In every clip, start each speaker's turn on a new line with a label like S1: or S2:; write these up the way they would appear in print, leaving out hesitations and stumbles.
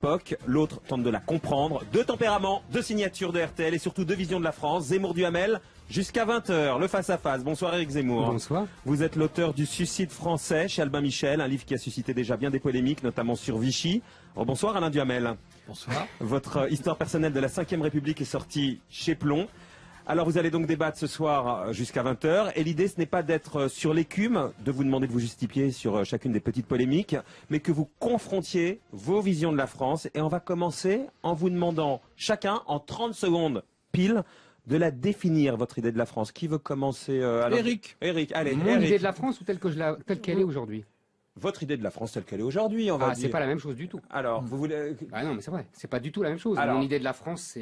S1: époque, l'autre tente de la comprendre. Deux tempéraments, deux signatures de RTL et surtout deux visions de la France. Zemmour-Duhamel, jusqu'à 20h, le face-à-face. Bonsoir Éric Zemmour.
S2: Bonsoir.
S1: Vous êtes l'auteur du Suicide français chez Albin Michel, un livre qui a suscité déjà bien des polémiques, notamment sur Vichy. Oh, bonsoir Alain Duhamel.
S3: Bonsoir.
S1: Votre histoire personnelle de la 5e République est sortie chez Plomb. Alors vous allez donc débattre ce soir jusqu'à 20h et l'idée ce n'est pas d'être sur l'écume, de vous demander de vous justifier sur chacune des petites polémiques, mais que vous confrontiez vos visions de la France et on va commencer en vous demandant chacun en 30 secondes pile de la définir, votre idée de la France. Qui veut commencer
S3: Eric.
S1: Eric, allez.
S2: Mon
S1: Eric.
S2: idée de la France ou telle qu'elle est aujourd'hui?
S1: Votre idée de la France telle qu'elle est aujourd'hui, on va dire.
S2: C'est pas la même chose du tout.
S1: Alors, vous voulez...
S2: Ah non, mais c'est vrai, c'est pas du tout la même chose.
S1: Alors...
S2: Mon idée de la France,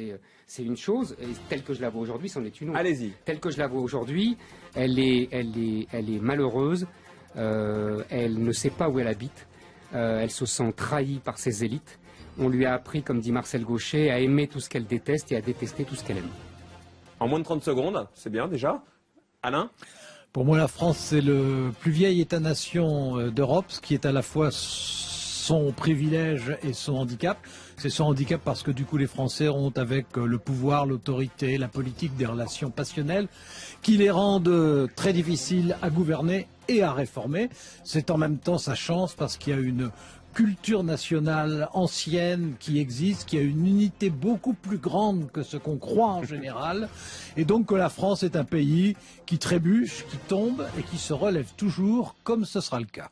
S2: c'est une chose, et telle que je la vois aujourd'hui, c'en est une autre.
S1: Allez-y.
S2: Telle que je la vois aujourd'hui, elle est malheureuse, elle ne sait pas où elle habite, elle se sent trahie par ses élites. On lui a appris, comme dit Marcel Gauchet, à aimer tout ce qu'elle déteste et à détester tout ce qu'elle aime.
S1: En moins de 30 secondes, c'est bien déjà. Alain ?
S3: Pour moi, la France, c'est le plus vieil État-nation d'Europe, ce qui est à la fois son privilège et son handicap. C'est son handicap parce que du coup, les Français ont avec le pouvoir, l'autorité, la politique des relations passionnelles qui les rendent très difficiles à gouverner et à réformer. C'est en même temps sa chance parce qu'il y a une culture nationale ancienne qui existe, qui a une unité beaucoup plus grande que ce qu'on croit en général, et donc que la France est un pays qui trébuche, qui tombe et qui se relève toujours, comme ce sera le cas.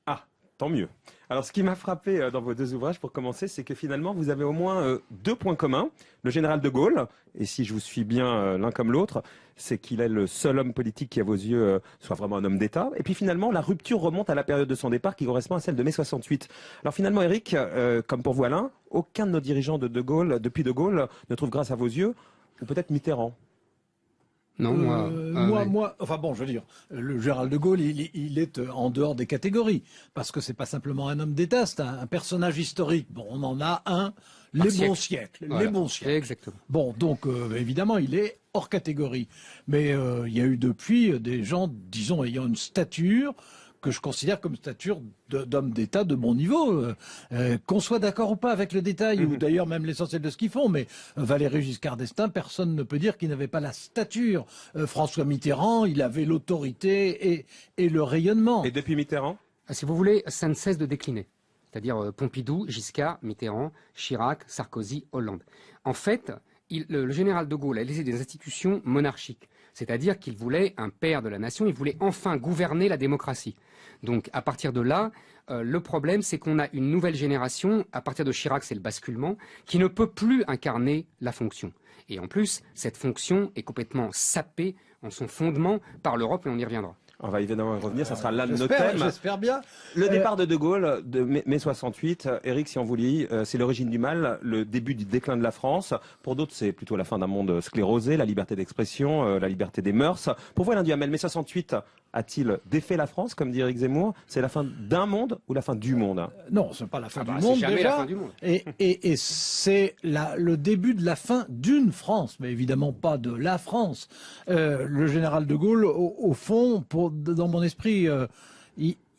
S1: Ah, tant mieux. Alors, ce qui m'a frappé dans vos deux ouvrages, pour commencer, c'est que finalement, vous avez au moins deux points communs. Le général de Gaulle, et si je vous suis bien l'un comme l'autre, c'est qu'il est le seul homme politique qui, à vos yeux, soit vraiment un homme d'État. Et puis finalement, la rupture remonte à la période de son départ qui correspond à celle de mai 68. Alors finalement, Éric, comme pour vous Alain, aucun de nos dirigeants de Gaulle, depuis de Gaulle, ne trouve grâce à vos yeux, ou peut-être Mitterrand.
S2: Non,
S3: enfin bon, je veux dire, le général de Gaulle, il est en dehors des catégories, parce que c'est pas simplement un homme d'État, c'est un personnage historique. Bon, on en a un, les bons siècles,
S2: voilà.
S3: les bons siècles.
S2: Exactement.
S3: Bon, donc évidemment, il est hors catégorie. Mais il y a eu depuis des gens, disons, ayant une stature que je considère comme stature d'homme d'État de bon niveau, qu'on soit d'accord ou pas avec le détail, ou d'ailleurs même l'essentiel de ce qu'ils font, mais Valéry Giscard d'Estaing, personne ne peut dire qu'il n'avait pas la stature. François Mitterrand, il avait l'autorité et le rayonnement.
S1: Et depuis Mitterrand ?
S2: Si vous voulez, ça ne cesse de décliner. C'est-à-dire Pompidou, Giscard, Mitterrand, Chirac, Sarkozy, Hollande. En fait, le général de Gaulle a laissé des institutions monarchiques. C'est-à-dire qu'il voulait un père de la nation, il voulait enfin gouverner la démocratie. Donc à partir de là, le problème c'est qu'on a une nouvelle génération, à partir de Chirac c'est le basculement, qui ne peut plus incarner la fonction. Et en plus, cette fonction est complètement sapée en son fondement par l'Europe et on y reviendra.
S1: On va évidemment y revenir, ça sera l'un de nos thèmes.
S3: J'espère bien.
S1: Le départ de Gaulle de mai 68, Éric, si on vous lit, c'est l'origine du mal, le début du déclin de la France. Pour d'autres, c'est plutôt la fin d'un monde sclérosé, la liberté d'expression, la liberté des mœurs. Pour vous, Alain Duhamel, mai 68 a-t-il défait la France, comme dit Éric Zemmour? C'est la fin d'un monde ou la fin du monde?
S3: Non, c'est pas la fin du monde
S2: c'est jamais
S3: déjà.
S2: la fin du monde.
S3: Et c'est le début de la fin d'une France, mais évidemment pas de la France. Le général de Gaulle, au fond, dans mon esprit,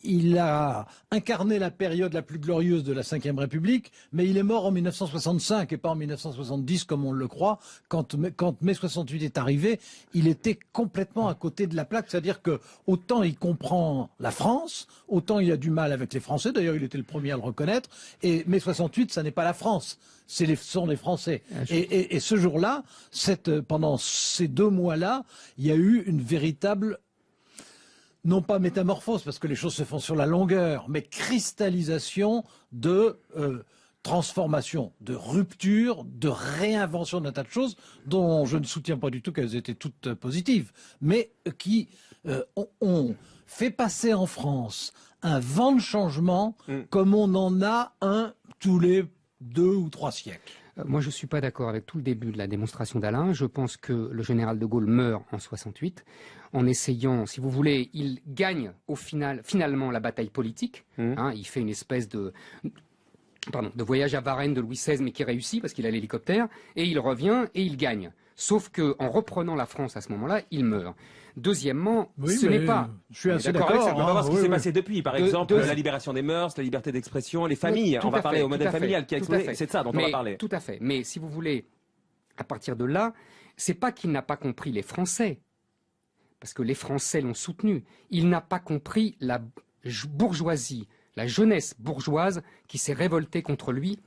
S3: il a incarné la période la plus glorieuse de la Ve République, mais il est mort en 1965 et pas en 1970 comme on le croit. Quand mai 68 est arrivé, il était complètement à côté de la plaque. C'est-à-dire que autant il comprend la France, autant il a du mal avec les Français. D'ailleurs, il était le premier à le reconnaître. Et mai 68, ça n'est pas la France. Ce sont les Français. Et ce jour-là, pendant ces 2 mois-là, il y a eu une véritable... non pas métamorphose, parce que les choses se font sur la longueur, mais cristallisation de transformation, de rupture, de réinvention d'un tas de choses dont je ne soutiens pas du tout qu'elles étaient toutes positives, mais qui ont fait passer en France un vent de changement comme on en a un tous les 2 ou 3 siècles.
S2: Moi, je ne suis pas d'accord avec tout le début de la démonstration d'Alain. Je pense que le général de Gaulle meurt en 68 en essayant, si vous voulez, il gagne finalement la bataille politique. Il fait une espèce de voyage à Varennes de Louis XVI, mais qui réussit parce qu'il a l'hélicoptère, et il revient et il gagne. Sauf qu'en reprenant la France à ce moment-là, il meurt. Deuxièmement,
S3: Oui,
S2: ce
S3: mais
S2: n'est pas...
S3: Je suis assez
S1: D'accord avec ça.
S3: d'accord.
S1: On va voir ce qui
S3: oui,
S1: s'est
S3: oui.
S1: passé depuis. Par exemple, la libération des mœurs, la liberté d'expression, les familles.
S2: Tout
S1: On va
S2: à
S1: parler
S2: fait,
S1: au modèle
S2: tout à fait,
S1: familial qui a
S2: tout à
S1: explosé.
S2: fait.
S1: C'est de ça dont on va parler.
S2: Tout à fait. Mais si vous voulez, à partir de là, c'est pas qu'il n'a pas compris les Français, parce que les Français l'ont soutenu. Il n'a pas compris la bourgeoisie, la jeunesse bourgeoise qui s'est révoltée contre lui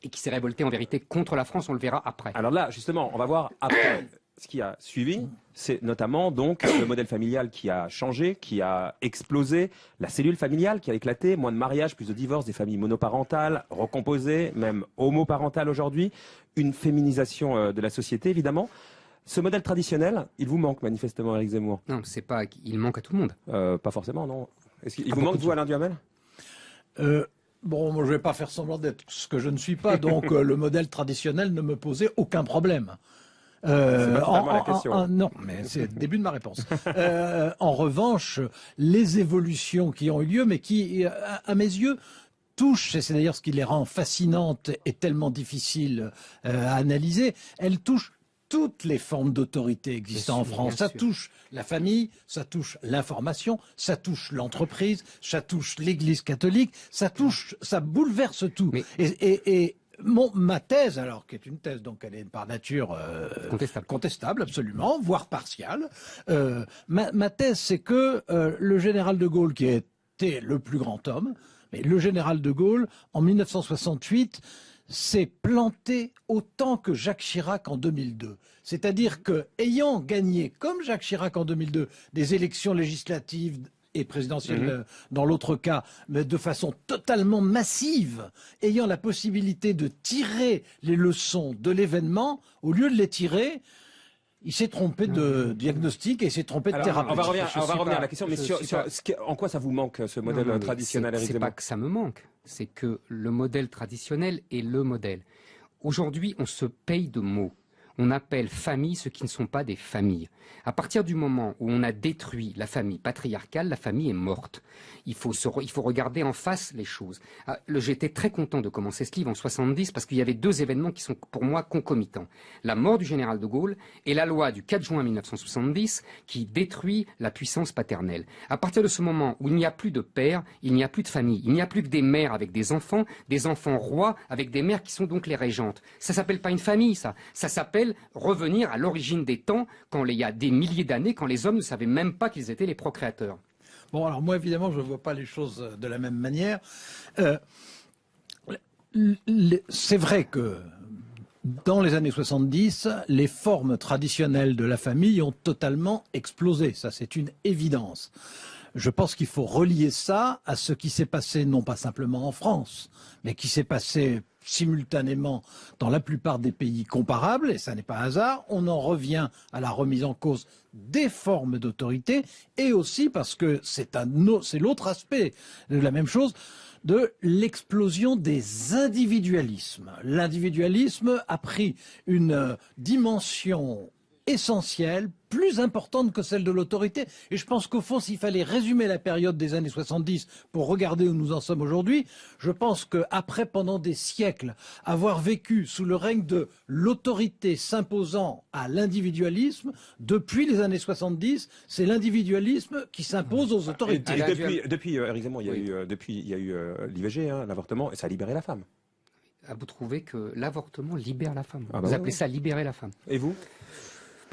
S2: et qui s'est révoltée en vérité contre la France. On le verra après.
S1: Alors là, justement, on va voir après. Ce qui a suivi, c'est notamment donc le modèle familial qui a changé, qui a explosé, la cellule familiale qui a éclaté, moins de mariages, plus de divorces, des familles monoparentales, recomposées, même homoparentales aujourd'hui, une féminisation de la société évidemment. Ce modèle traditionnel, il vous manque manifestement, Éric Zemmour.
S2: Non, c'est pas qu'il manque à tout le monde.
S1: Pas forcément, non. Est-ce qu'il vous manque, vous, Alain Duhamel?
S3: Bon, moi, je vais pas faire semblant d'être ce que je ne suis pas, donc le modèle traditionnel ne me posait aucun problème.
S1: C'est pas totalement la question.
S3: Non, mais c'est le début de ma réponse. En revanche, les évolutions qui ont eu lieu, mais qui, à mes yeux, touchent, et c'est d'ailleurs ce qui les rend fascinantes et tellement difficiles à analyser, elles touchent toutes les formes d'autorité existant en France. Ça touche la famille, ça touche l'information, ça touche l'entreprise, ça touche l'Église catholique, ça touche, ça bouleverse tout.
S2: Mais...
S3: Et ma thèse, alors, qui est une thèse, donc elle est par nature contestable, absolument, voire partiale. Ma thèse, c'est que le général de Gaulle, qui était le plus grand homme, mais le général de Gaulle, en 1968, s'est planté autant que Jacques Chirac en 2002. C'est-à-dire que, ayant gagné, comme Jacques Chirac en 2002, des élections législatives et présidentielle dans l'autre cas, mais de façon totalement massive, ayant la possibilité de tirer les leçons de l'événement, au lieu de les tirer, il s'est trompé de diagnostic et il s'est trompé de thérapie.
S1: On va revenir à la question, mais en quoi ça vous manque, ce modèle traditionnel, Éric Zemmour ?
S2: C'est pas que ça me manque, c'est que le modèle traditionnel est le modèle. Aujourd'hui, on se paye de mots. On appelle famille ce qui ne sont pas des familles. À partir du moment où on a détruit la famille patriarcale, la famille est morte. Il faut regarder en face les choses. J'étais très content de commencer ce livre en 70 parce qu'il y avait deux événements qui sont pour moi concomitants. La mort du général de Gaulle et la loi du 4 juin 1970 qui détruit la puissance paternelle. À partir de ce moment où il n'y a plus de père, il n'y a plus de famille. Il n'y a plus que des mères avec des enfants rois avec des mères qui sont donc les régentes. Ça s'appelle pas une famille, ça. Ça s'appelle revenir à l'origine des temps, quand il y a des milliers d'années, quand les hommes ne savaient même pas qu'ils étaient les procréateurs.
S3: Bon, alors moi, évidemment, je ne vois pas les choses de la même manière. C'est vrai que dans les années 70, les formes traditionnelles de la famille ont totalement explosé. Ça, c'est une évidence. Je pense qu'il faut relier ça à ce qui s'est passé, non pas simplement en France, mais qui s'est passé simultanément dans la plupart des pays comparables, et ça n'est pas hasard. On en revient à la remise en cause des formes d'autorité, et aussi parce que c'est l'autre aspect de la même chose, de l'explosion des individualismes. L'individualisme a pris une dimension essentielle, plus importante que celle de l'autorité. Et je pense qu'au fond, s'il fallait résumer la période des années 70 pour regarder où nous en sommes aujourd'hui, je pense qu'après, pendant des siècles, avoir vécu sous le règne de l'autorité s'imposant à l'individualisme, depuis les années 70, c'est l'individualisme qui s'impose aux autorités.
S1: Et depuis Éric Zemmour, il y a eu l'IVG, l'avortement, et ça a libéré la femme.
S2: Vous trouvez que l'avortement libère la femme?
S1: Ah bah
S2: vous appelez ça libérer la femme?
S1: Et vous?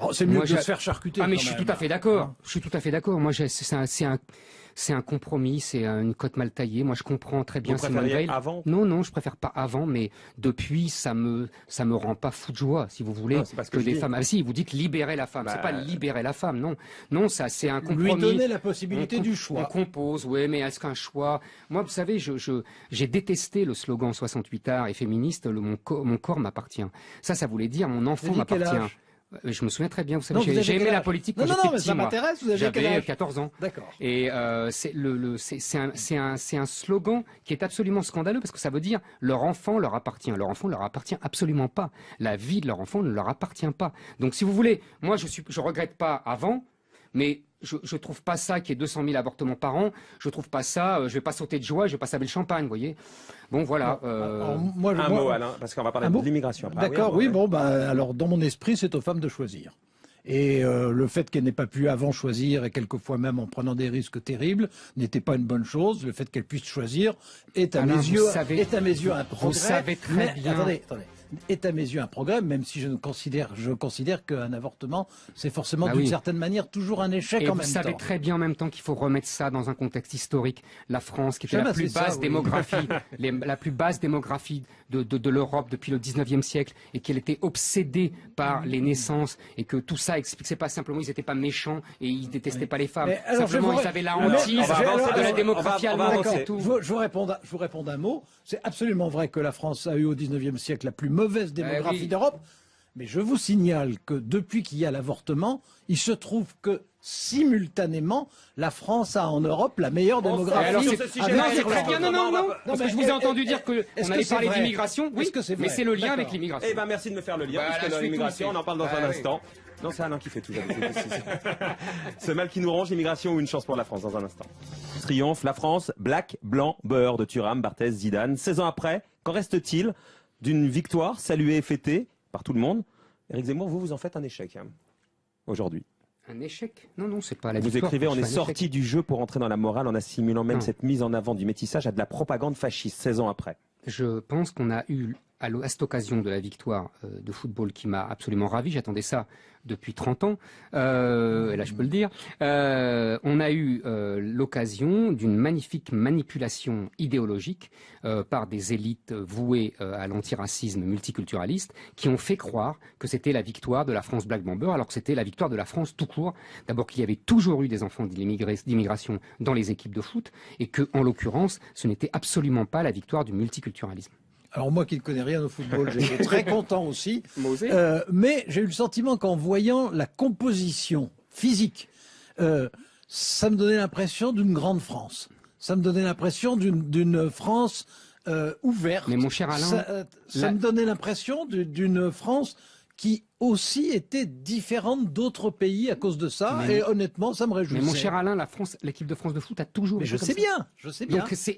S3: Oh, c'est mieux que de se faire charcuter.
S2: Ah, mais je suis tout à fait d'accord. Je suis tout à fait d'accord. Moi, c'est un compromis, c'est une cote mal taillée. Moi, je comprends très bien Simone Veil.
S1: Avant?
S2: Non, je préfère pas avant, mais depuis, ça me rend pas fou de joie, si vous voulez,
S1: non,
S2: que des femmes. Ah si, vous dites libérer la femme. C'est pas libérer la femme, non, ça, c'est un compromis.
S3: Lui donner la possibilité du choix.
S2: On compose, oui, mais est-ce qu'un choix? Moi, vous savez, j'ai détesté le slogan 68 arts et féministe. Mon corps m'appartient. Ça voulait dire mon enfant m'appartient. Je me souviens très bien, vous savez, j'ai aimé la politique quand j'étais petit.
S3: Mais ça m'intéresse, vous avez quel âge?
S2: J'avais 14 ans.
S3: D'accord.
S2: Et c'est un slogan qui est absolument scandaleux parce que ça veut dire leur enfant leur appartient. Leur enfant ne leur appartient absolument pas. La vie de leur enfant ne leur appartient pas. Donc si vous voulez, moi je regrette pas avant. mais je trouve pas ça qu'il y ait 200 000 avortements par an. Je trouve pas ça. Je vais pas sauter de joie. Je vais pas sabrer le champagne, vous voyez. Bon, voilà.
S1: Un mot, Alain, parce qu'on va parler de l'immigration après.
S3: D'accord, oui, bon, alors dans mon esprit, c'est aux femmes de choisir. Et le fait qu'elle n'ait pas pu avant choisir, et quelquefois même en prenant des risques terribles, n'était pas une bonne chose. Le fait qu'elle puisse choisir est à mes yeux un progrès.
S2: Vous savez très bien.
S3: Attendez. Est à mes yeux un progrès, même si je considère qu'un avortement, c'est forcément d'une certaine manière toujours un échec en même temps. Et
S2: vous savez très bien en même temps qu'il faut remettre ça dans un contexte historique. La France, qui était la plus basse démographie, la plus basse démographie de l'Europe depuis le 19e siècle, et qu'elle était obsédée par les naissances, et que tout ça explique, c'est pas simplement ils n'étaient pas méchants et ils détestaient pas les femmes. Simplement, ils avaient la hantise de la démographie allemande.
S3: Je vous réponds d'un mot. C'est absolument vrai que la France a eu au 19e siècle la plus mauvaise démographie d'Europe, mais je vous signale que depuis qu'il y a l'avortement, il se trouve que simultanément, la France a en Europe la meilleure démographie.
S2: Alors c'est très bien, non, parce que je vous ai entendu dire qu'on allait parler d'immigration, oui, mais c'est le lien avec l'immigration.
S1: Eh bien, merci de me faire le lien, puisque dans l'immigration, on en parle dans un instant. Non, c'est Alain qui fait tout. Ce mal qui nous ronge, l'immigration ou une chance pour la France, dans un instant. Triomphe, la France, black, blanc, beurre de Thuram, Barthez, Zidane. 16 ans après, qu'en reste-t-il d'une victoire saluée et fêtée par tout le monde? Éric Zemmour, vous en faites un échec aujourd'hui.
S2: Un échec? Non, c'est pas la
S1: victoire. Vous écrivez, on est sorti du jeu pour entrer dans la morale en assimilant même cette mise en avant du métissage à de la propagande fasciste 16 ans après.
S2: Je pense qu'on a eu à cette occasion de la victoire de football qui m'a absolument ravi, j'attendais ça depuis 30 ans, et là je peux le dire, on a eu l'occasion d'une magnifique manipulation idéologique par des élites vouées à l'antiracisme multiculturaliste qui ont fait croire que c'était la victoire de la France Black Bomber alors que c'était la victoire de la France tout court. D'abord qu'il y avait toujours eu des enfants d'immigration dans les équipes de foot et que, en l'occurrence, ce n'était absolument pas la victoire du multiculturalisme.
S3: Alors moi qui ne connais rien au football, j'étais très content aussi. Mais j'ai eu le sentiment qu'en voyant la composition physique, ça me donnait l'impression d'une grande France. Ça me donnait l'impression d'une France ouverte.
S2: Mais mon cher Alain...
S3: Ça me donnait l'impression d'une France qui aussi était différente d'autres pays à cause de ça, et honnêtement, ça me réjouissait.
S2: Mais mon cher Alain, l'équipe de France de foot a toujours...
S3: Mais je sais bien.
S2: Donc c'est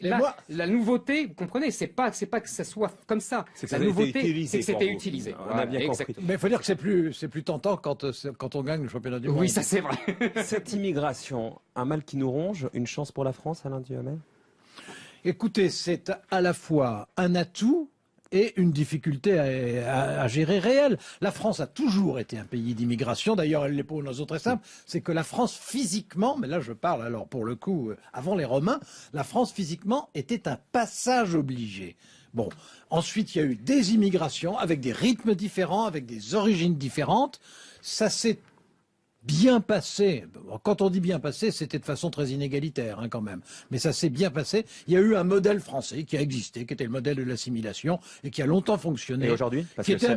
S2: la nouveauté, vous comprenez, c'est pas que ça soit comme ça. La nouveauté, c'est que c'était utilisé.
S1: On a bien compris.
S3: Mais il faut dire que c'est plus tentant quand on gagne le championnat du monde.
S2: Oui, ça c'est vrai.
S1: Cette immigration, un mal qui nous ronge, une chance pour la France, Alain Duhamel?
S3: Écoutez, c'est à la fois un atout et une difficulté à gérer réelle. La France a toujours été un pays d'immigration. D'ailleurs, elle l'est pour une raison très simple, c'est que la France physiquement, mais là je parle alors pour le coup avant les Romains, la France physiquement était un passage obligé. Bon, ensuite il y a eu des immigrations avec des rythmes différents, avec des origines différentes. Ça s'est bien passé. Quand on dit bien passé, c'était de façon très inégalitaire quand même. Mais ça s'est bien passé. Il y a eu un modèle français qui a existé, qui était le modèle de l'assimilation et qui a longtemps fonctionné.
S1: Et aujourd'hui,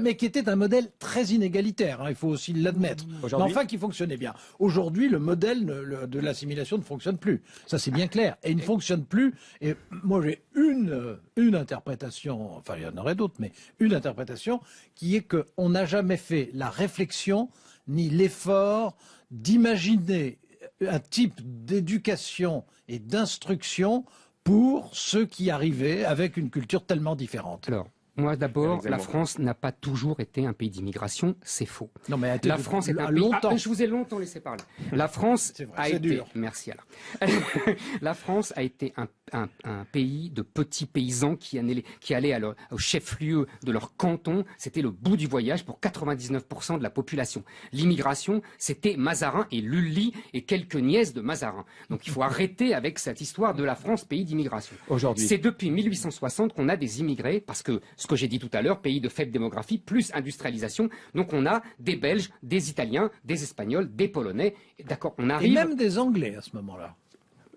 S3: mais qui était un modèle très inégalitaire, il faut aussi l'admettre. Mais enfin qui fonctionnait bien. Aujourd'hui, le modèle de l'assimilation ne fonctionne plus. Ça c'est bien clair. Et il ne fonctionne plus. Et moi j'ai une interprétation, enfin il y en aurait d'autres, mais une interprétation qui est qu'on n'a jamais fait la réflexion ni l'effort d'imaginer un type d'éducation et d'instruction pour ceux qui arrivaient avec une culture tellement différente.
S2: Alors, moi d'abord, la France n'a pas toujours été un pays d'immigration, c'est faux.
S3: Non, mais
S2: la France est un pays...
S3: longtemps.
S2: Je vous ai longtemps laissé parler. La France a été...
S3: dur.
S2: Merci Alain. La France a été un pays de petits paysans qui allaient au chef-lieu de leur canton. C'était le bout du voyage pour 99% de la population. L'immigration, c'était Mazarin et Lully et quelques nièces de Mazarin. Donc il faut arrêter avec cette histoire de la France, pays d'immigration.
S1: Aujourd'hui,
S2: c'est depuis 1860 qu'on a des immigrés, parce que ce que j'ai dit tout à l'heure, pays de faible démographie, plus industrialisation. Donc on a des Belges, des Italiens, des Espagnols, des Polonais. D'accord, on arrive...
S3: Et même des Anglais à ce moment-là.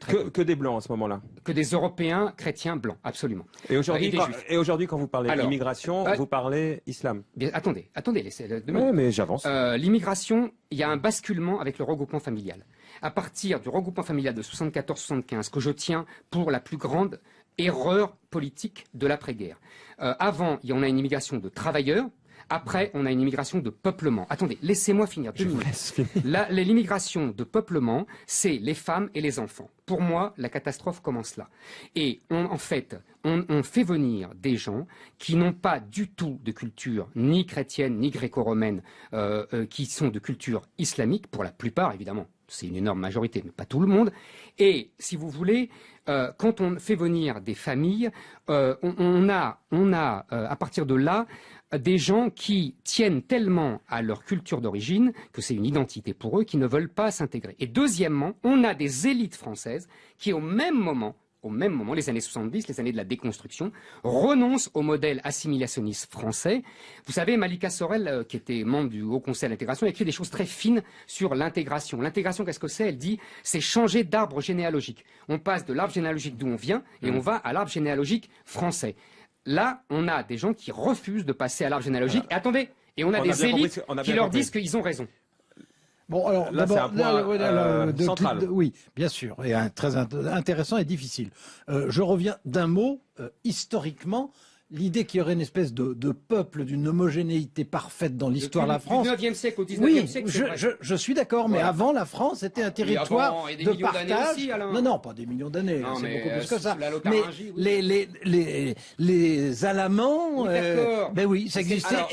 S1: Que des Blancs à ce moment-là.
S2: Que des Européens chrétiens blancs, absolument.
S1: Et aujourd'hui, quand vous parlez d'immigration, vous parlez islam.
S2: Bien, attendez, laissez.
S1: Oui, mais j'avance.
S2: L'immigration, il y a un basculement avec le regroupement familial. À partir du regroupement familial de 74-75, que je tiens pour la plus grande erreur politique de l'après-guerre. Avant, on a une immigration de travailleurs. Après, on a une immigration de peuplement. Attendez, laissez-moi finir 2 minutes. L'immigration de peuplement, c'est les femmes et les enfants. Pour moi, la catastrophe commence là. Et on fait venir des gens qui n'ont pas du tout de culture ni chrétienne ni gréco-romaine, qui sont de culture islamique, pour la plupart évidemment. C'est une énorme majorité, mais pas tout le monde. Et si vous voulez, quand on fait venir des familles, on a à partir de là des gens qui tiennent tellement à leur culture d'origine que c'est une identité pour eux, qui ne veulent pas s'intégrer. Et deuxièmement, on a des élites françaises qui, au même moment, les années 70, les années de la déconstruction, renoncent au modèle assimilationniste français. Vous savez, Malika Sorel, qui était membre du Haut Conseil à l'intégration, a écrit des choses très fines sur l'intégration. L'intégration, qu'est-ce que c'est? Elle dit, c'est changer d'arbre généalogique. On passe de l'arbre généalogique d'où on vient et on va à l'arbre généalogique français. Là, on a des gens qui refusent de passer à l'arbre généalogique. Et attendez, et on a des élites qui leur disent qu'ils ont raison.
S3: Bon, alors
S1: là, c'est un point central.
S3: Oui, bien sûr, et très intéressant et difficile. Je reviens d'un mot, historiquement. L'idée qu'il y aurait une espèce de peuple, d'une homogénéité parfaite dans l'histoire de la France.
S2: Du 19e siècle au 19e siècle,
S3: je suis d'accord, mais avant, la France était un territoire de partage.
S2: Aussi,
S3: non, pas des millions d'années, c'est beaucoup plus que ça.
S2: Mais
S3: les Alamans, ben oui, ça existait.
S1: Alors,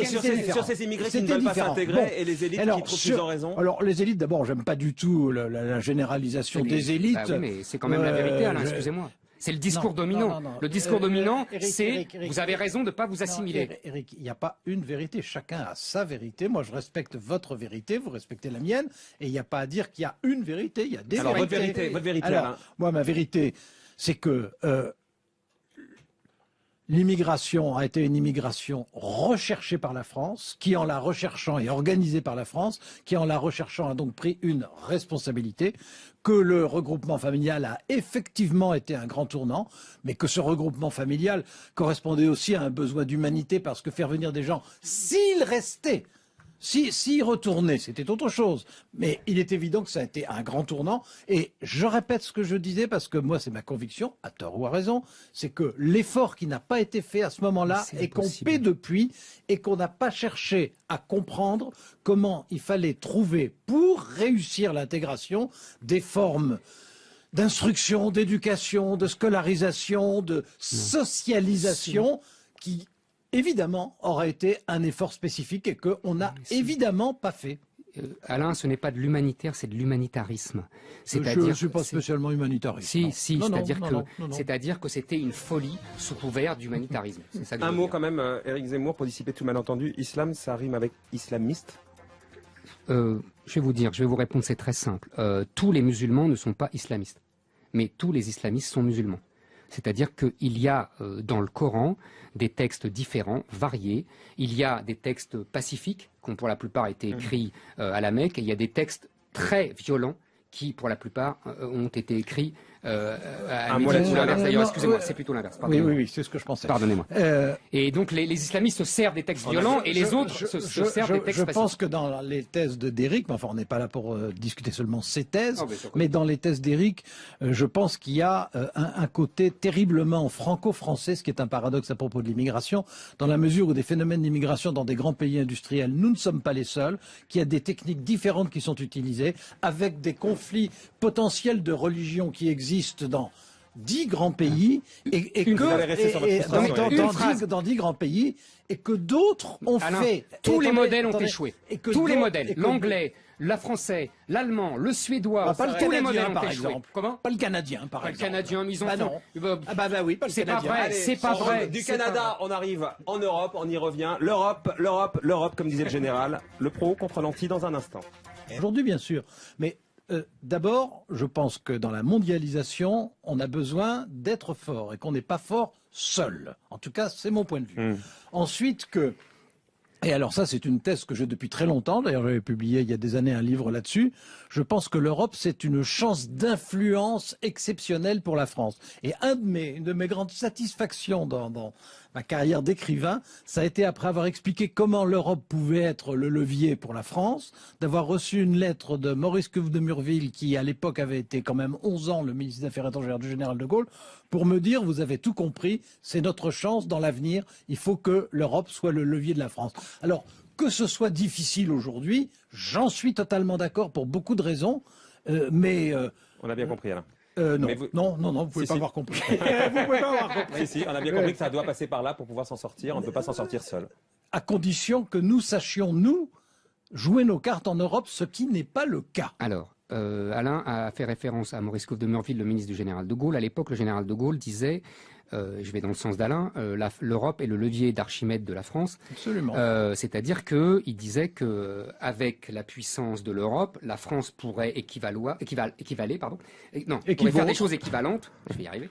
S1: sur ces immigrés qui ne veulent pas s'intégrer et les élites qui trouvent qu'ils ont raison.
S3: Alors, les élites, d'abord, j'aime pas du tout la généralisation des élites.
S2: Oui, mais c'est quand même la vérité, Alain, excusez-moi. C'est le discours dominant. Le discours dominant, c'est vous avez raison de ne pas vous assimiler.
S3: Eric, il n'y a pas une vérité. Chacun a sa vérité. Moi, je respecte votre vérité, vous respectez la mienne. Et il n'y a pas à dire qu'il y a une vérité. Il y a des vérités.
S1: Votre vérité,
S3: alors,
S1: Alain.
S3: moi, ma vérité, c'est que l'immigration a été une immigration recherchée par la France, qui en la recherchant et organisée par la France, qui en la recherchant a donc pris une responsabilité, que le regroupement familial a effectivement été un grand tournant, mais que ce regroupement familial correspondait aussi à un besoin d'humanité, parce que faire venir des gens, s'ils restaient, s'ils retournaient, c'était autre chose. Mais il est évident que ça a été un grand tournant. Et je répète ce que je disais, parce que moi, c'est ma conviction, à tort ou à raison, c'est que l'effort qui n'a pas été fait à ce moment-là et qu'on paie depuis, et qu'on n'a pas cherché à comprendre comment il fallait trouver, pour réussir l'intégration, des formes d'instruction, d'éducation, de scolarisation, de socialisation qui évidemment, aurait été un effort spécifique et qu'on n'a évidemment pas fait.
S2: Alain, ce n'est pas de l'humanitaire, c'est de l'humanitarisme.
S3: Je ne suis pas spécialement humanitariste.
S2: Si, c'est-à-dire que c'était une folie sous couvert d'humanitarisme.
S1: Un mot quand même, Éric Zemmour, pour dissiper tout malentendu. Islam, ça rime avec islamiste?
S2: Je vais vous répondre, c'est très simple. Tous les musulmans ne sont pas islamistes, mais tous les islamistes sont musulmans. C'est-à-dire qu'il y a dans le Coran des textes différents, variés. Il y a des textes pacifiques, qui ont pour la plupart été écrits à la Mecque, et il y a des textes très violents qui, pour la plupart, ont été écrits à Médine, ou l'inverse d'ailleurs. Excusez-moi, c'est plutôt l'inverse.
S3: Oui, c'est ce que je pensais.
S2: Pardonnez-moi. Et donc les islamistes se servent des textes violents et les autres se servent des textes pacifiques.
S3: Je pense que dans les thèses d'Éric, mais enfin on n'est pas là pour discuter seulement ces thèses, mais dans les thèses d'Éric, je pense qu'il y a un côté terriblement franco-français, ce qui est un paradoxe à propos de l'immigration, dans la mesure où des phénomènes d'immigration dans des grands pays industriels, nous ne sommes pas les seuls, qu'il y a des techniques différentes qui sont utilisées, avec des conflits potentiels de religion qui existent dans 10 grands pays et que dans 10 grands pays et que d'autres ont fait.
S2: Tous les modèles ont échoué. Tous les modèles, l'anglais, le français, l'allemand, le suédois,
S3: pas le
S2: tous les
S3: canadien,
S2: modèles ont
S3: par
S2: échoué.
S3: exemple.
S2: Comment?
S3: Pas le canadien, par exemple.
S2: Pas le canadien, mais ils ont
S3: non. Oui, pas le
S2: c'est pas
S3: canadien.
S2: vrai,
S1: Allez,
S2: c'est pas vrai.
S1: Du Canada, on arrive en Europe, on y revient. L'Europe, comme disait le général. Le pro contre l'anti dans un instant.
S3: Aujourd'hui, bien sûr. Mais d'abord, je pense que dans la mondialisation, on a besoin d'être fort et qu'on n'est pas fort seul. En tout cas, c'est mon point de vue. Ensuite, et alors ça, c'est une thèse que j'ai depuis très longtemps. D'ailleurs, j'avais publié il y a des années un livre là-dessus. Je pense que l'Europe, c'est une chance d'influence exceptionnelle pour la France. Et une de mes grandes satisfactions dans ma carrière d'écrivain, ça a été après avoir expliqué comment l'Europe pouvait être le levier pour la France, d'avoir reçu une lettre de Maurice Cuve de Murville, qui à l'époque avait été quand même 11 ans le ministre des Affaires étrangères du général de Gaulle, pour me dire, vous avez tout compris, c'est notre chance dans l'avenir, il faut que l'Europe soit le levier de la France. Alors, que ce soit difficile aujourd'hui, j'en suis totalement d'accord pour beaucoup de raisons, mais...
S1: On a bien compris, Alain.
S3: Non.
S1: Mais vous-
S3: non, vous pouvez pas avoir compris. Vous pouvez pas avoir compris.
S1: Si, on a bien compris que ça doit passer par là pour pouvoir s'en sortir. On ne peut pas s'en sortir seul.
S3: À condition que nous sachions, nous, jouer nos cartes en Europe, ce qui n'est pas le cas.
S2: Alors, Alain a fait référence à Maurice Cuve de Murville, le ministre du général de Gaulle. À l'époque, le général de Gaulle disait, je vais dans le sens d'Alain, l'Europe est le levier d'Archimède de la France.
S3: Absolument.
S2: C'est-à-dire qu'il disait que avec la puissance de l'Europe, la France pourrait pourrait faire des choses équivalentes, je vais y arriver,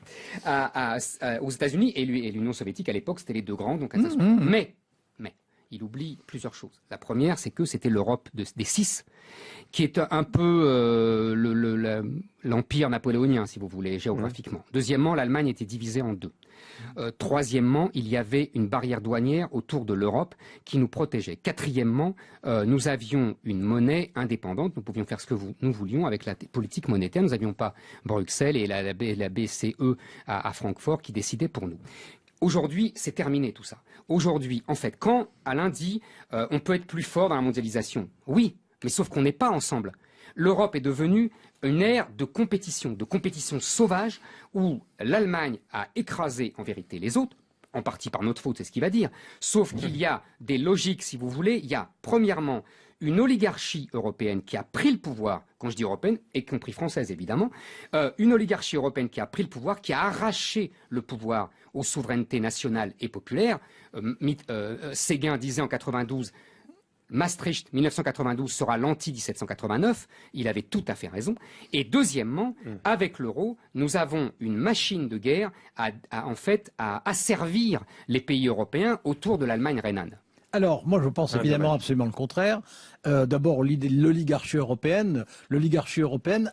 S2: aux États-Unis et l'Union soviétique. À l'époque, c'était les deux grands, donc attention. Mais il oublie plusieurs choses. La première, c'est que c'était l'Europe des six, qui est un peu l'empire napoléonien, si vous voulez, géographiquement. Deuxièmement, l'Allemagne était divisée en deux. Troisièmement, il y avait une barrière douanière autour de l'Europe qui nous protégeait. Quatrièmement, nous avions une monnaie indépendante. Nous pouvions faire ce que nous voulions avec la politique monétaire. Nous n'avions pas Bruxelles et la BCE à Francfort qui décidaient pour nous. Aujourd'hui, c'est terminé tout ça. Aujourd'hui, en fait, quand Alain dit on peut être plus fort dans la mondialisation, oui, mais sauf qu'on n'est pas ensemble. L'Europe est devenue une ère de compétition sauvage où l'Allemagne a écrasé en vérité les autres, en partie par notre faute, c'est ce qu'il va dire, sauf qu'il y a des logiques, si vous voulez. Il y a, premièrement, une oligarchie européenne qui a pris le pouvoir, quand je dis européenne, y compris française évidemment, une oligarchie européenne qui a pris le pouvoir, qui a arraché le pouvoir aux souverainetés nationales et populaires. Séguin disait en 92, Maastricht 1992 sera l'anti-1789, il avait tout à fait raison. Et deuxièmement, avec l'euro, nous avons une machine de guerre à asservir les pays européens autour de l'Allemagne rhénane.
S3: Alors, moi, je pense évidemment absolument le contraire. D'abord, l'idée de l'oligarchie européenne. L'oligarchie européenne,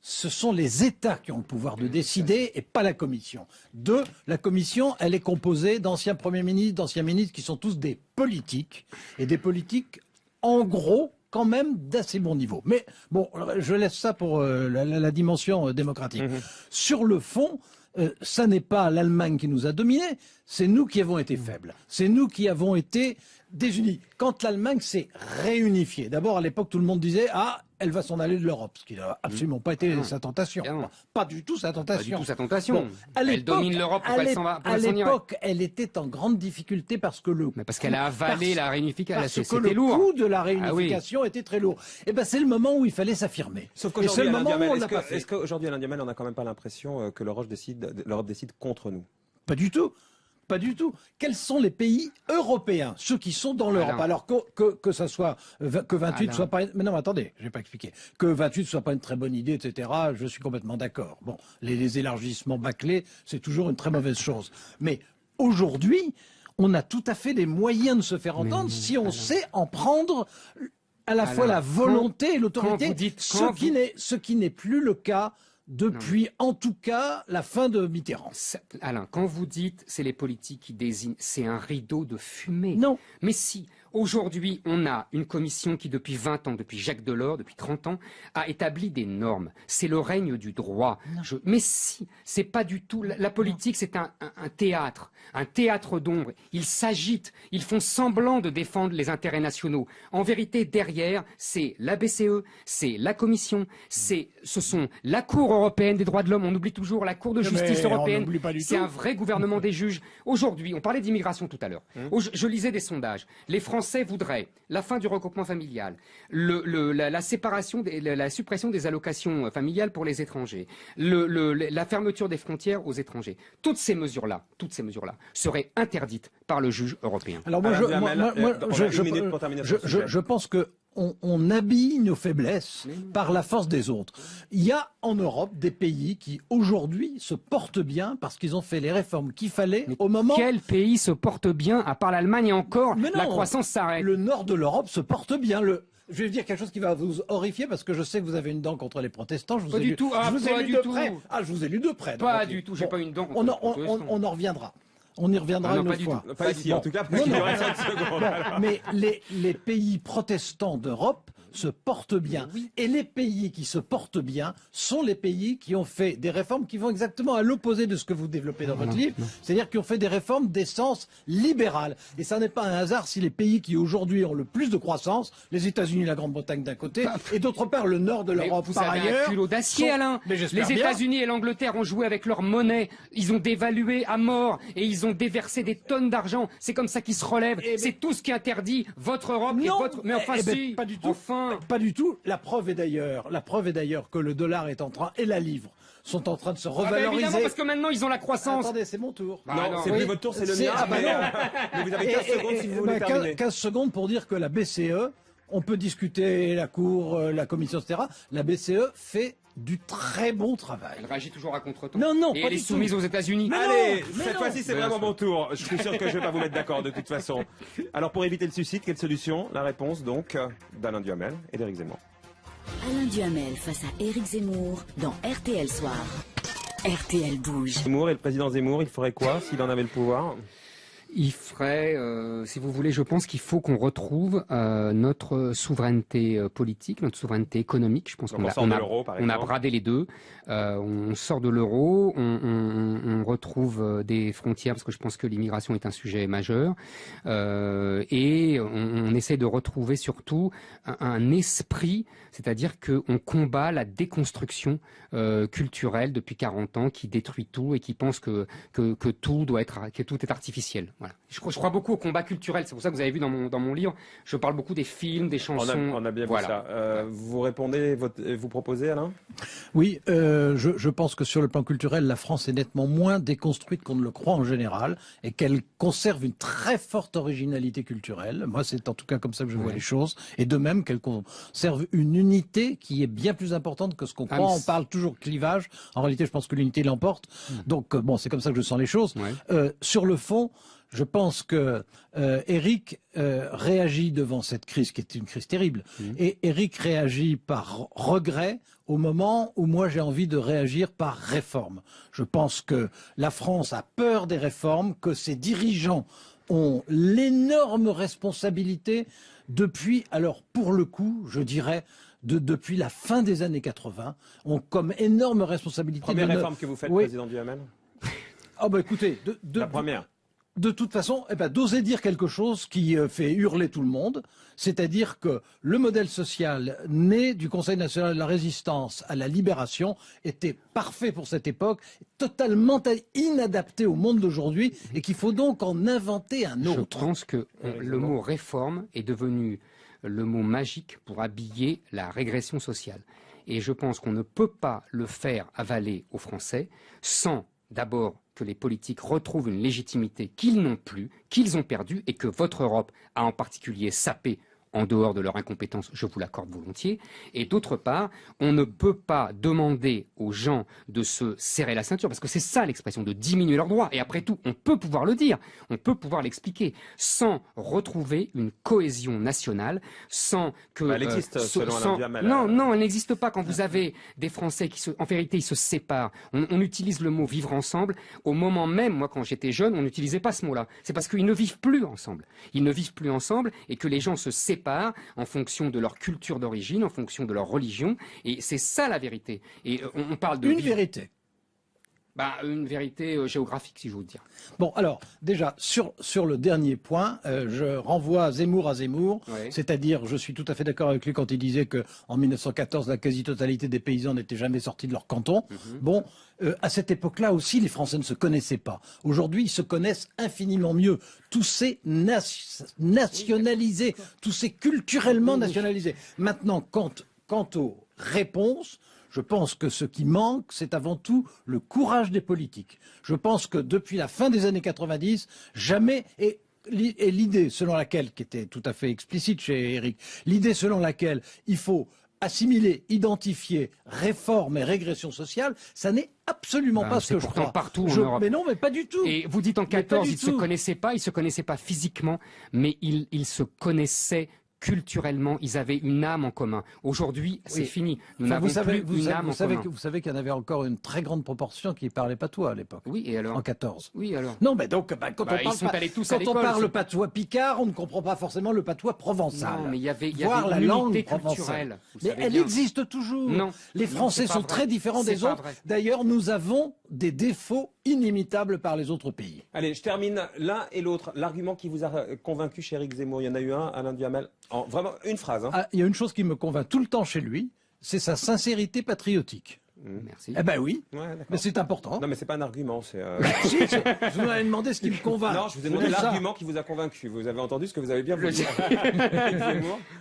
S3: ce sont les États qui ont le pouvoir de décider et pas la Commission. Deux, la Commission, elle est composée d'anciens premiers ministres, d'anciens ministres qui sont tous des politiques. Et des politiques, en gros, quand même d'assez bon niveau. Mais bon, je laisse ça pour la dimension démocratique. Sur le fond, ça n'est pas l'Allemagne qui nous a dominés, c'est nous qui avons été faibles. C'est nous qui avons été désunis. Quand l'Allemagne s'est réunifiée, d'abord à l'époque tout le monde disait « Ah, elle va s'en aller de l'Europe », ce qui n'a absolument pas été sa tentation. Pas du tout sa tentation.
S2: Pas du tout sa tentation.
S3: Bon,
S2: elle domine l'Europe, pourquoi elle s'en va?
S3: À l'époque, elle était en grande difficulté parce que
S2: parce qu'elle a avalé la réunification.
S3: Parce que le coût de la réunification était très lourd. Et ben c'est le moment où il fallait s'affirmer.
S1: Sauf qu'aujourd'hui, est-ce qu'aujourd'hui, Alain Duhamel, on n'a quand même pas l'impression que l'Europe décide contre nous?
S3: Pas du tout. Pas du tout. Quels sont les pays européens, ceux qui sont dans l'Europe? Alors que ça soit que 28 soit pas. Mais non, attendez, je vais pas expliquer. Que 28 soit pas une très bonne idée, etc. Je suis complètement d'accord. Bon, les élargissements bâclés, c'est toujours une très mauvaise chose. Mais aujourd'hui, on a tout à fait les moyens de se faire entendre si on sait en prendre à la fois la volonté et l'autorité, ce qui n'est plus le cas depuis, en tout cas, la fin de Mitterrand.
S2: Alain, quand vous dites c'est les politiques qui désignent, c'est un rideau de fumée.
S3: Non.
S2: Mais si, aujourd'hui, on a une commission qui, depuis 20 ans, depuis Jacques Delors, depuis 30 ans, a établi des normes. C'est le règne du droit. Mais si, c'est pas du tout. La politique, c'est un théâtre d'ombre. Ils s'agitent, ils font semblant de défendre les intérêts nationaux. En vérité, derrière, c'est la BCE, c'est la Commission, ce sont la Cour européenne des droits de l'homme. On oublie toujours la Cour de justice européenne. C'est un vrai gouvernement des juges. Aujourd'hui, on parlait d'immigration tout à l'heure. Je lisais des sondages. Les Français voudraient la fin du regroupement familial, la suppression des allocations familiales pour les étrangers, la fermeture des frontières aux étrangers. Toutes ces mesures-là seraient interdites par le juge européen.
S3: Alors moi, je pense que on habille nos faiblesses par la force des autres. Il y a en Europe des pays qui aujourd'hui se portent bien parce qu'ils ont fait les réformes qu'il fallait au moment.
S2: Quel pays se porte bien à part l'Allemagne et encore la croissance s'arrête?
S3: Le nord de l'Europe se porte bien. Je vais dire quelque chose qui va vous horrifier parce que je sais que vous avez une dent contre les protestants. Je vous ai lu de près. Ah, je vous ai lu de près.
S2: Pas du tout. J'ai pas une dent contre les protestants.
S3: On en reviendra. On y reviendra
S2: non,
S3: une
S2: pas
S3: autre
S2: du
S3: fois.
S2: tout.
S1: Pas ici, en tout cas, parce qu'il y aurait 5 secondes.
S3: Bon, mais les pays protestants d'Europe se portent bien.
S2: Oui.
S3: Et les pays qui se portent bien sont les pays qui ont fait des réformes qui vont exactement à l'opposé de ce que vous développez dans votre livre, c'est-à-dire qui ont fait des réformes d'essence libérale. Et ça n'est pas un hasard si les pays qui aujourd'hui ont le plus de croissance, les États-Unis, la Grande-Bretagne d'un côté, et d'autre part le nord de
S2: Mais
S3: l'Europe
S2: vous
S3: par
S2: avez
S3: ailleurs.
S2: un culot d'acier,
S3: sont-
S2: Alain.
S3: Mais j'espère
S2: Les
S3: bien.
S2: États-Unis et l'Angleterre ont joué avec leur monnaie. Ils ont dévalué à mort et ils ont déversé des tonnes d'argent. C'est comme ça qu'ils se relèvent.
S3: Eh ben-
S2: C'est tout ce qui interdit votre Europe et
S3: Non,
S2: votre. Mais enfin,
S3: eh ben,
S2: si.
S3: pas du tout.
S2: Enfin.
S3: Pas du tout. La preuve est d'ailleurs que le dollar est en train et la livre sont en train de se
S2: Ah ben,
S3: revaloriser.
S2: évidemment, parce que maintenant ils ont la croissance.
S3: Attendez, c'est mon tour.
S2: Bah,
S1: Non,
S2: non,
S1: c'est
S2: oui.
S1: plus votre tour, c'est le
S3: C'est-
S1: mien.
S3: ah bah
S1: mais,
S3: non.
S1: mais vous avez 15 secondes si vous voulez
S3: ben,
S1: terminer.
S3: 15 secondes pour dire que la BCE, on peut discuter la Cour, la Commission, etc. La BCE fait du très bon travail.
S2: Elle réagit toujours à contre-temps.
S3: Non, non,
S2: et
S3: pas
S2: elle est
S3: du tout.
S2: soumise aux États-Unis.
S3: Mais
S1: Allez,
S3: non, mais
S1: cette
S3: non.
S1: fois-ci, c'est
S2: Bien
S1: vraiment
S2: sûr.
S1: mon tour. Je suis sûr que je vais pas vous mettre d'accord de toute façon. Alors, pour éviter le suicide, quelle solution? La réponse, donc, d'Alain Duhamel et d'Éric Zemmour.
S4: Alain Duhamel face à Éric Zemmour dans RTL Soir. RTL bouge.
S1: Zemmour et le président Zemmour, il ferait quoi s'il en avait le pouvoir?
S2: Il ferait, si vous voulez, je pense qu'il faut qu'on retrouve notre souveraineté politique, notre souveraineté économique. Je pense
S1: Donc on sort de l'euro, par
S2: on a
S1: exemple.
S2: bradé les deux. On sort de l'euro, on retrouve des frontières parce que je pense que l'immigration est un sujet majeur. Et on essaie de retrouver surtout un esprit, c'est-à-dire qu'on combat la déconstruction culturelle depuis 40 ans qui détruit tout et qui pense que tout doit être, que tout est artificiel. Voilà. Je crois beaucoup au combat culturel. C'est pour ça que vous avez vu dans mon livre, je parle beaucoup des films, des chansons.
S1: On a bien
S2: Voilà.
S1: vu ça. Vous répondez, vous proposez, Alain?
S3: Oui, je pense que sur le plan culturel, la France est nettement moins déconstruite qu'on ne le croit en général et qu'elle conserve une très forte originalité culturelle. Moi, c'est en tout cas comme ça que je vois les choses. Et de même qu'elle conserve une unité qui est bien plus importante que ce qu'on croit.
S2: mais
S3: On parle toujours clivage. En réalité, je pense que l'unité l'emporte. Donc, bon, c'est comme ça que je sens les choses.
S2: Ouais.
S3: Sur le fond, je pense que Éric réagit devant cette crise qui est une crise terrible. Et Éric réagit par regret au moment où moi j'ai envie de réagir par réforme. Je pense que la France a peur des réformes, que ses dirigeants ont l'énorme responsabilité depuis, alors pour le coup, je dirais, depuis la fin des années 80, ont comme énorme responsabilité.
S1: Première réforme que vous faites,
S3: Oui.
S1: président Duhamel?
S3: Ah bah écoutez,
S1: La première.
S3: de toute façon, d'oser dire quelque chose qui fait hurler tout le monde, c'est-à-dire que le modèle social né du Conseil national de la résistance à la libération était parfait pour cette époque, totalement inadapté au monde d'aujourd'hui, et qu'il faut donc en inventer un
S2: Je
S3: autre.
S2: pense que le mot réforme est devenu le mot magique pour habiller la régression sociale. Et je pense qu'on ne peut pas le faire avaler aux Français sans d'abord que les politiques retrouvent une légitimité qu'ils n'ont plus, qu'ils ont perdue, et que votre Europe a en particulier sapé en dehors de leur incompétence, je vous l'accorde volontiers. Et d'autre part, on ne peut pas demander aux gens de se serrer la ceinture, parce que c'est ça l'expression, de diminuer leurs droits. Et après tout, on peut pouvoir le dire, on peut pouvoir l'expliquer, sans retrouver une cohésion nationale, sans que...
S1: Elle existe, selon Alain Duhamel.
S2: Non, elle n'existe pas. Quand vous avez des Français qui, en vérité, ils se séparent, on utilise le mot vivre ensemble. Au moment même, moi, quand j'étais jeune, on n'utilisait pas ce mot-là. C'est parce qu'ils ne vivent plus ensemble. Ils ne vivent plus ensemble et que les gens se séparent en fonction de leur culture d'origine, en fonction de leur religion. Et c'est ça la vérité. Et on parle de...
S3: Une vérité.
S2: Une vérité géographique, si je veux dire.
S3: Bon, alors, déjà, sur le dernier point, je renvoie Zemmour à Zemmour,
S2: Ouais.
S3: c'est-à-dire, je suis tout à fait d'accord avec lui quand il disait qu'en 1914, la quasi-totalité des paysans n'étaient jamais sortis de leur canton. Bon, à cette époque-là aussi, les Français ne se connaissaient pas. Aujourd'hui, ils se connaissent infiniment mieux. Tout s'est nationalisé, tout s'est culturellement nationalisé. Maintenant, quant aux réponses, je pense que ce qui manque, c'est avant tout le courage des politiques. Je pense que depuis la fin des années 90, jamais, et l'idée selon laquelle, qui était tout à fait explicite chez Éric, l'idée selon laquelle il faut assimiler, identifier réforme et régression sociale, ça n'est absolument pas ce que je
S2: pourtant
S3: crois.
S2: partout en Europe.
S3: Mais non, mais pas du tout.
S2: Et vous dites en
S3: Mais pas
S2: 14,
S3: du
S2: ils ne se
S3: tout.
S2: connaissaient pas physiquement, mais ils se connaissaient culturellement, ils avaient une âme en commun. Aujourd'hui, c'est fini. Nous n'avons plus une âme en commun.
S3: Vous savez qu'il y en avait encore une très grande proportion qui ne parlait patois à l'époque.
S2: Oui, et alors?
S3: En 14.
S2: Oui, alors?
S3: Non, mais donc, quand on parle patois picard, on ne comprend pas forcément le patois provençal.
S2: Non, mais il y avait
S3: la
S2: une
S3: langue
S2: unité
S3: provençale.
S2: culturelle.
S3: Mais elle existe toujours.
S2: Non.
S3: Les Français sont très différents des autres. D'ailleurs, nous avons des défauts inimitables par les autres pays.
S1: Allez, je termine l'un et l'autre. L'argument qui vous a convaincu chez Éric Zemmour, il y en a eu un, Alain Duhamel. Vraiment, une phrase. Hein.
S3: Ah, il y a une chose qui me convainc tout le temps chez lui, c'est sa sincérité patriotique.
S2: Merci.
S3: Eh ben oui,
S1: Ouais,
S3: mais c'est important.
S1: Non, mais c'est pas un argument. C'est.
S3: Si, je vous avais demandé ce qui me convainc.
S1: Non, je vous ai demandé l'argument qui vous a convaincu. Vous avez entendu ce que vous avez bien voulu.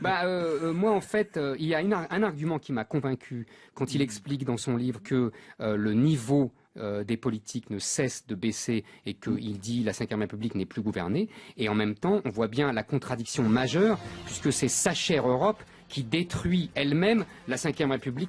S2: Moi, en fait, il y a un argument qui m'a convaincu quand il explique dans son livre que le niveau des politiques ne cesse de baisser et qu'il dit la Ve République n'est plus gouvernée. Et en même temps, on voit bien la contradiction majeure puisque c'est sa chère Europe qui détruit elle-même la Ve République.